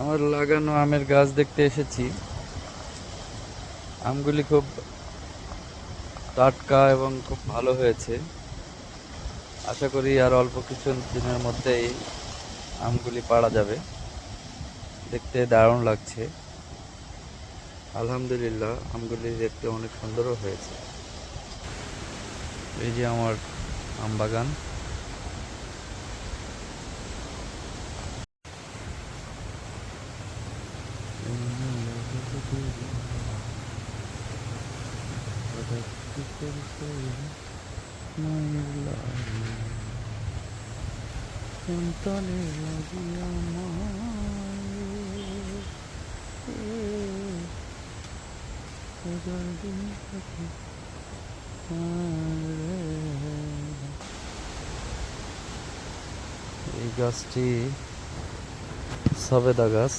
আমার লাগানো আমের গাছ দেখতে এসেছি। আমগুলি খুব টাটকা এবং খুব ভালো হয়েছে। আশা করি আর অল্প কিছু দিনের মধ্যেই আমগুলি পাড়া যাবে। দেখতে দারুণ লাগছে। আলহামদুলিল্লাহ, আমগুলি দেখতে অনেক সুন্দরও হয়েছে। এই যে আমার আম বাগান। এই গাছটি সবেদা গাছ।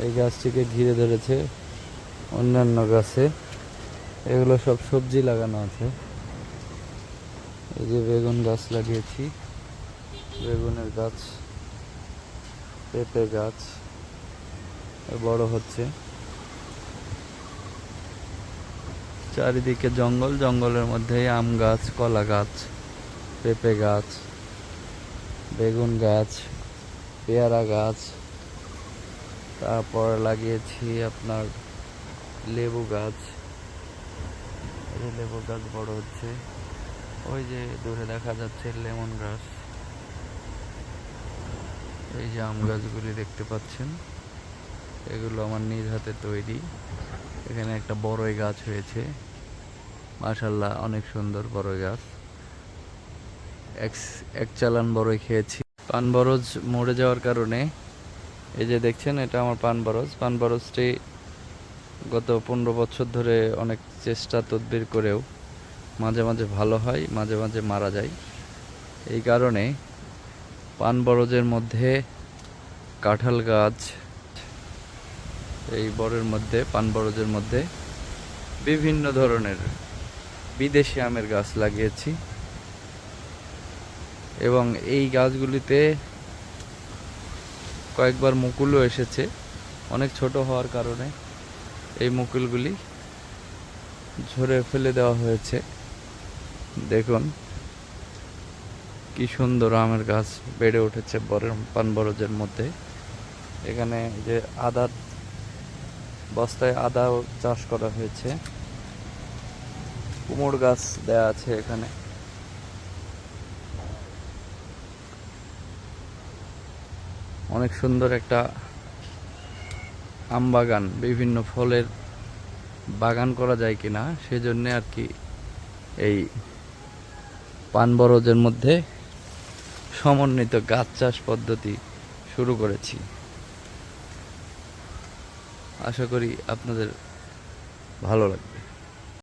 এই গাছটিকে ঘিরে ধরেছে অন্যান্য গাছে। এগুলো সব সবজি লাগানো আছে। এই যে বেগুন গাছ লাগিয়েছি, বেগুনের গাছ, পেঁপে গাছ বড় হচ্ছে। চারিদিকে জঙ্গল, জঙ্গলের মধ্যে আম গাছ, কলা গাছ, পেঁপে গাছ, বেগুন গাছ, পেয়ারা গাছ, তারপর লাগিয়েছি আপনার লেবু গাছ। এই লেবু গাছ বড় হচ্ছে। ওই যে দূরে দেখা যাচ্ছে লেমন গাছ। এই যে আম গাছগুলি দেখতে পাচ্ছেন, এগুলো আমার নিজ হাতে তৈরি। এখানে একটা বড়ই গাছ হয়েছে, মাশাআল্লাহ অনেক সুন্দর বড়ই গাছ। এক চালান বড়ই খেয়েছি। পান বরজ মরে যাওয়ার কারণে এই যে দেখছেন, এটা আমার পান বরজ। পান বরজটি গত 15 বছর ধরে অনেক চেষ্টা তদবির করেও মাঝে মাঝে ভালো হয়, মাঝে মাঝে মারা যায়। এই কারণে পান বরজের মধ্যে কাঁঠাল গাছ, এই বরের মধ্যে, পান বরজের মধ্যে বিভিন্ন ধরনের বিদেশি আমের গাছ লাগিয়েছি। এবং এই গাছগুলিতে কয়েকবার মুকুলও এসেছে। অনেক ছোট হওয়ার কারণে এই মুকুলগুলি ঝরে ফেলে দেওয়া হয়েছে। দেখুন কি সুন্দর আমের গাছ বেড়ে উঠেছে পান বরজের মধ্যে। এখানে যে আদা, বস্তায় আদাও চাষ করা হয়েছে। কুমড় গাছ দেয়া আছে এখানে। অনেক সুন্দর একটা আম বাগান, বিভিন্ন ফলের বাগান করা যায় কিনা সেজন্য আর কি এই পান বরজের মধ্যে সমন্বিত গাছ চাষ পদ্ধতি শুরু করেছি। আশা করি আপনাদের ভালো লাগবে।